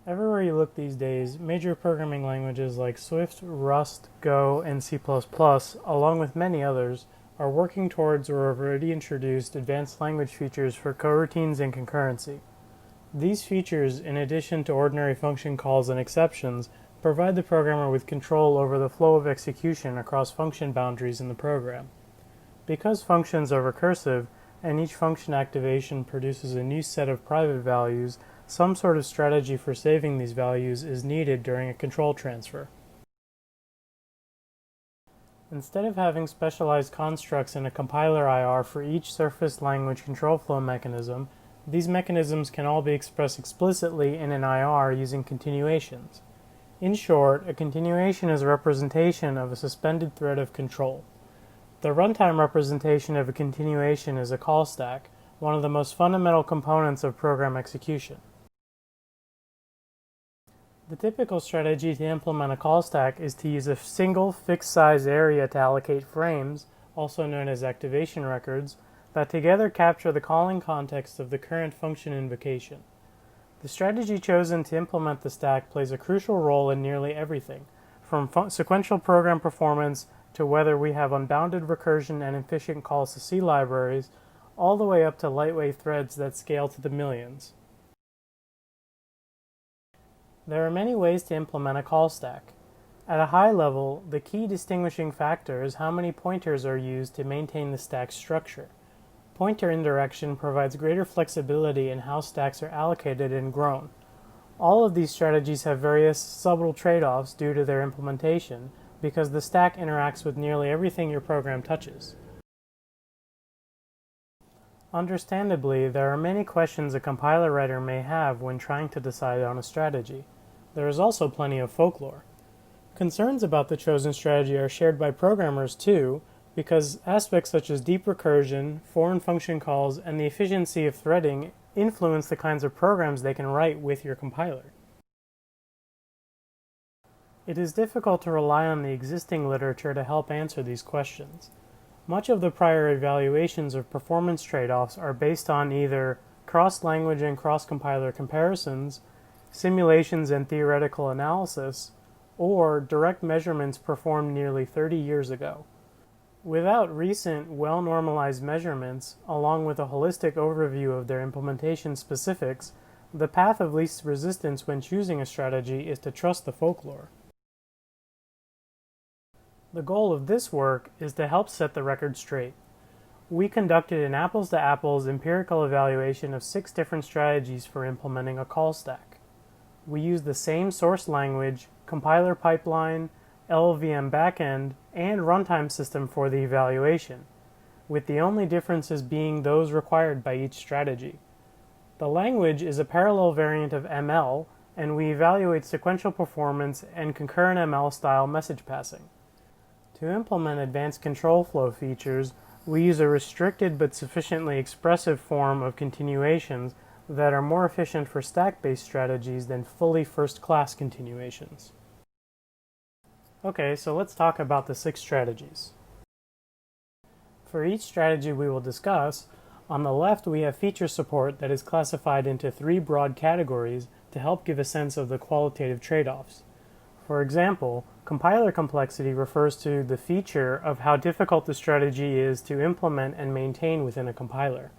Everywhere you look these days, major programming languages like Swift, Rust, Go, and C++, along with many others, are working towards or have already introduced advanced language features for coroutines and concurrency. These features, in addition to ordinary function calls and exceptions, provide the programmer with control over the flow of execution across function boundaries in the program. Because functions are recursive, and each function activation produces a new set of private values, some sort of strategy for saving these values is needed during a control transfer. Instead of having specialized constructs in a compiler IR for each surface language control flow mechanism, these mechanisms can all be expressed explicitly in an IR using continuations. In short, a continuation is a representation of a suspended thread of control. The runtime representation of a continuation is a call stack, one of the most fundamental components of program execution. The typical strategy to implement a call stack is to use a single fixed size area to allocate frames, also known as activation records, that together capture the calling context of the current function invocation. The strategy chosen to implement the stack plays a crucial role in nearly everything, from sequential program performance to whether we have unbounded recursion and efficient calls to C libraries, all the way up to lightweight threads that scale to the millions. There are many ways to implement a call stack. At a high level, the key distinguishing factor is how many pointers are used to maintain the stack structure. Pointer indirection provides greater flexibility in how stacks are allocated and grown. All of these strategies have various subtle trade-offs due to their implementation, because the stack interacts with nearly everything your program touches. Understandably, there are many questions a compiler writer may have when trying to decide on a strategy. There is also plenty of folklore. Concerns about the chosen strategy are shared by programmers too, because aspects such as deep recursion, foreign function calls, and the efficiency of threading influence the kinds of programs they can write with your compiler. It is difficult to rely on the existing literature to help answer these questions. Much of the prior evaluations of performance trade-offs are based on either cross-language and cross-compiler comparisons, simulations and theoretical analysis, or direct measurements performed nearly 30 years ago. Without recent, well-normalized measurements, along with a holistic overview of their implementation specifics, the path of least resistance when choosing a strategy is to trust the folklore. The goal of this work is to help set the record straight. We conducted an apples-to-apples empirical evaluation of 6 different strategies for implementing a call stack. We used the same source language, compiler pipeline, LLVM backend, and runtime system for the evaluation, with the only differences being those required by each strategy. The language is a parallel variant of ML, and we evaluate sequential performance and concurrent ML-style message passing. To implement advanced control flow features, we use a restricted but sufficiently expressive form of continuations that are more efficient for stack-based strategies than fully first-class continuations. Okay, so let's talk about the 6 strategies. For each strategy we will discuss, on the left we have feature support that is classified into 3 broad categories to help give a sense of the qualitative trade-offs. For example, compiler complexity refers to the feature of how difficult the strategy is to implement and maintain within a compiler.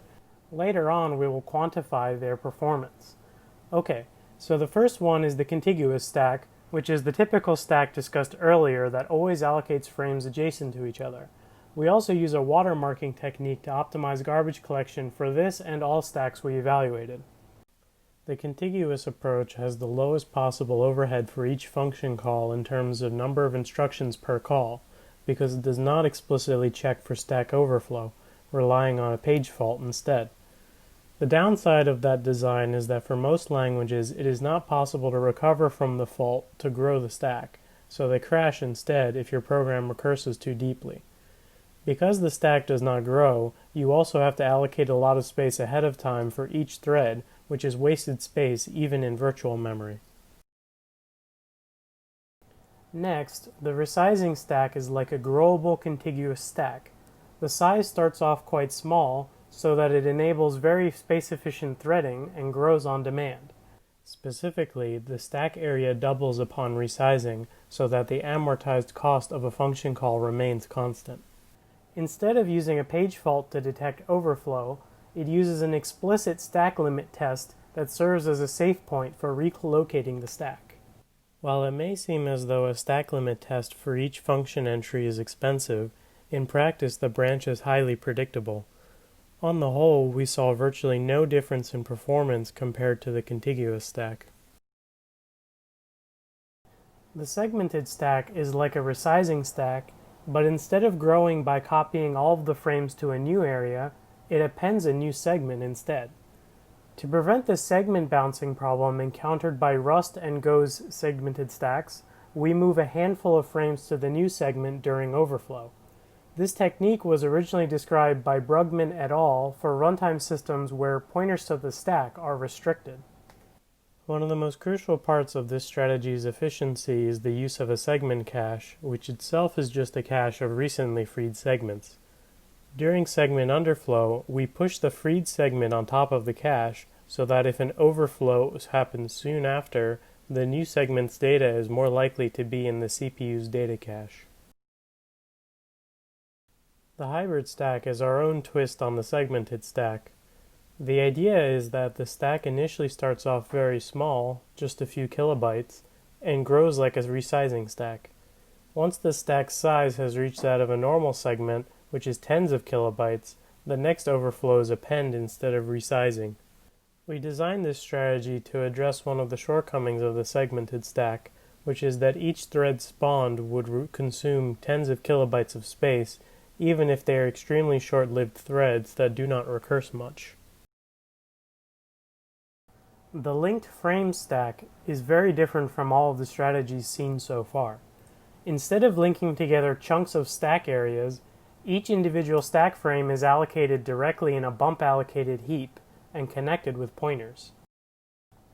Later on, we will quantify their performance. Okay, so the first one is the contiguous stack, which is the typical stack discussed earlier that always allocates frames adjacent to each other. We also use a watermarking technique to optimize garbage collection for this and all stacks we evaluated. The contiguous approach has the lowest possible overhead for each function call in terms of number of instructions per call, because it does not explicitly check for stack overflow, relying on a page fault instead. The downside of that design is that for most languages it is not possible to recover from the fault to grow the stack, so they crash instead if your program recurses too deeply. Because the stack does not grow, you also have to allocate a lot of space ahead of time for each thread, which is wasted space even in virtual memory. Next, the resizing stack is like a growable contiguous stack. The size starts off quite small, so that it enables very space-efficient threading and grows on demand. Specifically, the stack area doubles upon resizing so that the amortized cost of a function call remains constant. Instead of using a page fault to detect overflow, it uses an explicit stack limit test that serves as a safe point for relocating the stack. While it may seem as though a stack limit test for each function entry is expensive, in practice the branch is highly predictable. On the whole, we saw virtually no difference in performance compared to the contiguous stack. The segmented stack is like a resizing stack, but instead of growing by copying all of the frames to a new area, it appends a new segment instead. To prevent the segment bouncing problem encountered by Rust and Go's segmented stacks, we move a handful of frames to the new segment during overflow. This technique was originally described by Brugman et al. For runtime systems where pointers to the stack are restricted. One of the most crucial parts of this strategy's efficiency is the use of a segment cache, which itself is just a cache of recently freed segments. During segment underflow, we push the freed segment on top of the cache so that if an overflow happens soon after, the new segment's data is more likely to be in the CPU's data cache. The hybrid stack is our own twist on the segmented stack. The idea is that the stack initially starts off very small, just a few kilobytes, and grows like a resizing stack. Once the stack's size has reached that of a normal segment, which is tens of kilobytes, the next overflow is append instead of resizing. We designed this strategy to address one of the shortcomings of the segmented stack, which is that each thread spawned would consume tens of kilobytes of space, even if they are extremely short-lived threads that do not recurse much. The linked frame stack is very different from all of the strategies seen so far. Instead of linking together chunks of stack areas, each individual stack frame is allocated directly in a bump-allocated heap and connected with pointers.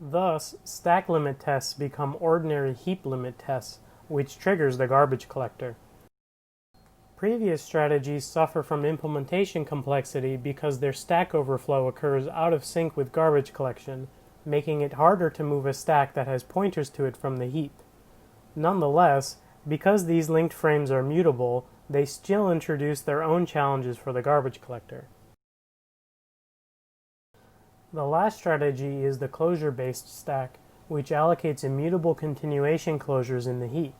Thus, stack limit tests become ordinary heap limit tests, which triggers the garbage collector. Previous strategies suffer from implementation complexity because their stack overflow occurs out of sync with garbage collection, making it harder to move a stack that has pointers to it from the heap. Nonetheless, because these linked frames are mutable, they still introduce their own challenges for the garbage collector. The last strategy is the closure-based stack, which allocates immutable continuation closures in the heap.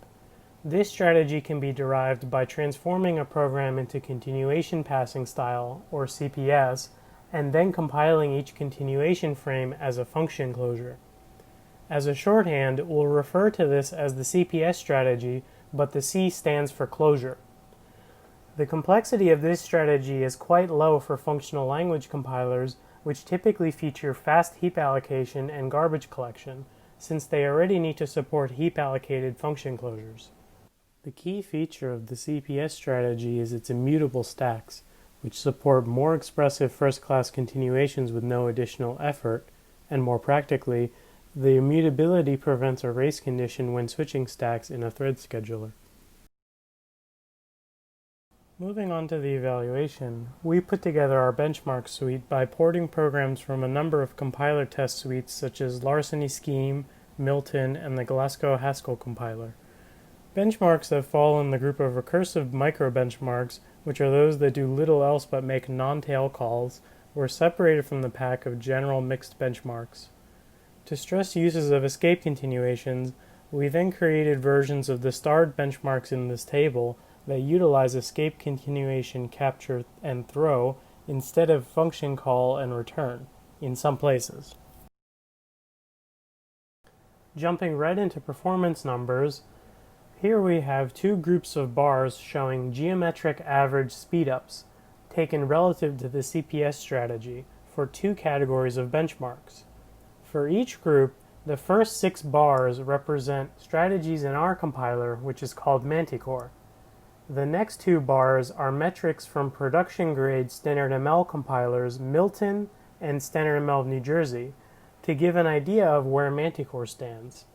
This strategy can be derived by transforming a program into continuation passing style, or CPS, and then compiling each continuation frame as a function closure. As a shorthand, we'll refer to this as the CPS strategy, but the C stands for closure. The complexity of this strategy is quite low for functional language compilers, which typically feature fast heap allocation and garbage collection, since they already need to support heap-allocated function closures. The key feature of the CPS strategy is its immutable stacks, which support more expressive first-class continuations with no additional effort, and more practically, the immutability prevents a race condition when switching stacks in a thread scheduler. Moving on to the evaluation, we put together our benchmark suite by porting programs from a number of compiler test suites such as Larceny Scheme, Milton, and the Glasgow-Haskell compiler. Benchmarks that fall in the group of recursive micro-benchmarks, which are those that do little else but make non-tail calls, were separated from the pack of general mixed benchmarks. To stress uses of escape continuations, we then created versions of the starred benchmarks in this table that utilize escape continuation capture and throw instead of function call and return, in some places. Jumping right into performance numbers, here we have two groups of bars showing geometric average speedups, taken relative to the CPS strategy, for two categories of benchmarks. For each group, the first 6 bars represent strategies in our compiler, which is called Manticore. The next 2 bars are metrics from production-grade StandardML compilers Milton and StandardML of New Jersey, to give an idea of where Manticore stands.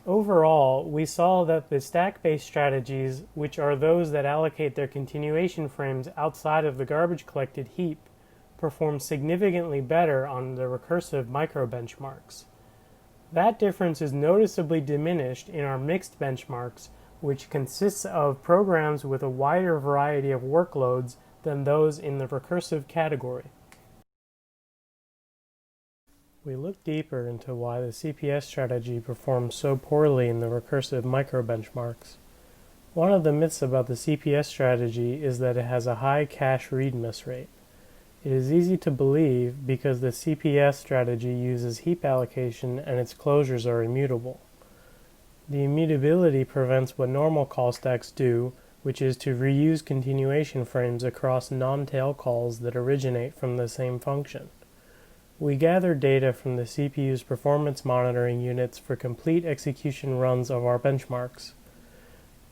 Overall, we saw that the stack-based strategies, which are those that allocate their continuation frames outside of the garbage-collected heap, perform significantly better on the recursive micro-benchmarks. That difference is noticeably diminished in our mixed benchmarks, which consists of programs with a wider variety of workloads than those in the recursive category. We look deeper into why the CPS strategy performs so poorly in the recursive microbenchmarks. One of the myths about the CPS strategy is that it has a high cache read miss rate. It is easy to believe because the CPS strategy uses heap allocation and its closures are immutable. The immutability prevents what normal call stacks do, which is to reuse continuation frames across non-tail calls that originate from the same function. We gather data from the CPU's performance monitoring units for complete execution runs of our benchmarks.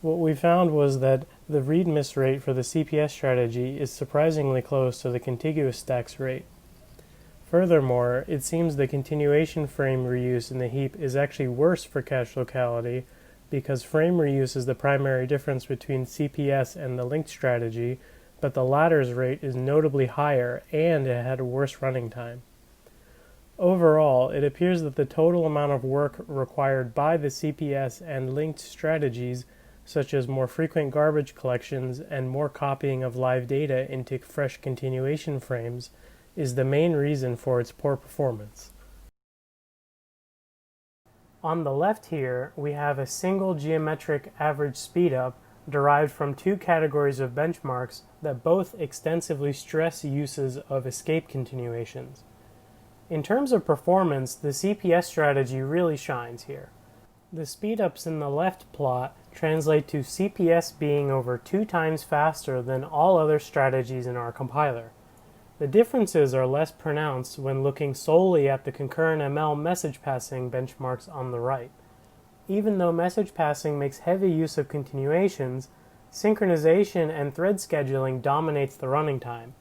What we found was that the read miss rate for the CPS strategy is surprisingly close to the contiguous stacks rate. Furthermore, it seems the continuation frame reuse in the heap is actually worse for cache locality because frame reuse is the primary difference between CPS and the linked strategy, but the latter's rate is notably higher and it had a worse running time. Overall, it appears that the total amount of work required by the CPS and linked strategies, such as more frequent garbage collections and more copying of live data into fresh continuation frames, is the main reason for its poor performance. On the left here, we have a single geometric average speedup derived from two categories of benchmarks that both extensively stress uses of escape continuations. In terms of performance, the CPS strategy really shines here. The speedups in the left plot translate to CPS being over 2 times faster than all other strategies in our compiler. The differences are less pronounced when looking solely at the concurrent ML message passing benchmarks on the right. Even though message passing makes heavy use of continuations, synchronization and thread scheduling dominates the running time.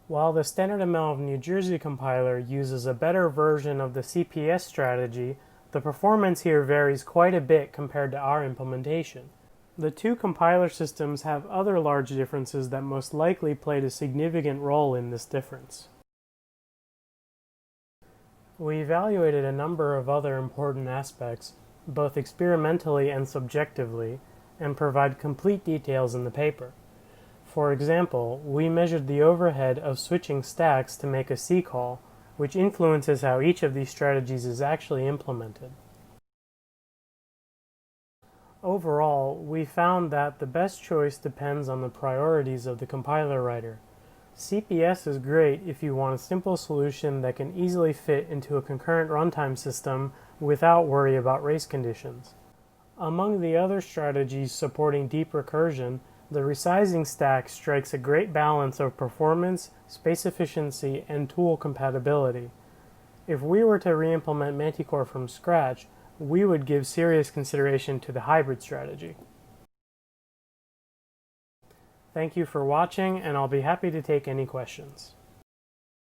While the Standard ML of New Jersey compiler uses a better version of the CPS strategy, the performance here varies quite a bit compared to our implementation. The two compiler systems have other large differences that most likely played a significant role in this difference. We evaluated a number of other important aspects, both experimentally and subjectively, and provide complete details in the paper. For example, we measured the overhead of switching stacks to make a C call, which influences how each of these strategies is actually implemented. Overall, we found that the best choice depends on the priorities of the compiler writer. CPS is great if you want a simple solution that can easily fit into a concurrent runtime system without worry about race conditions. Among the other strategies supporting deep recursion, the resizing stack strikes a great balance of performance, space efficiency, and tool compatibility. If we were to re-implement Manticore from scratch, we would give serious consideration to the hybrid strategy. Thank you for watching, and I'll be happy to take any questions.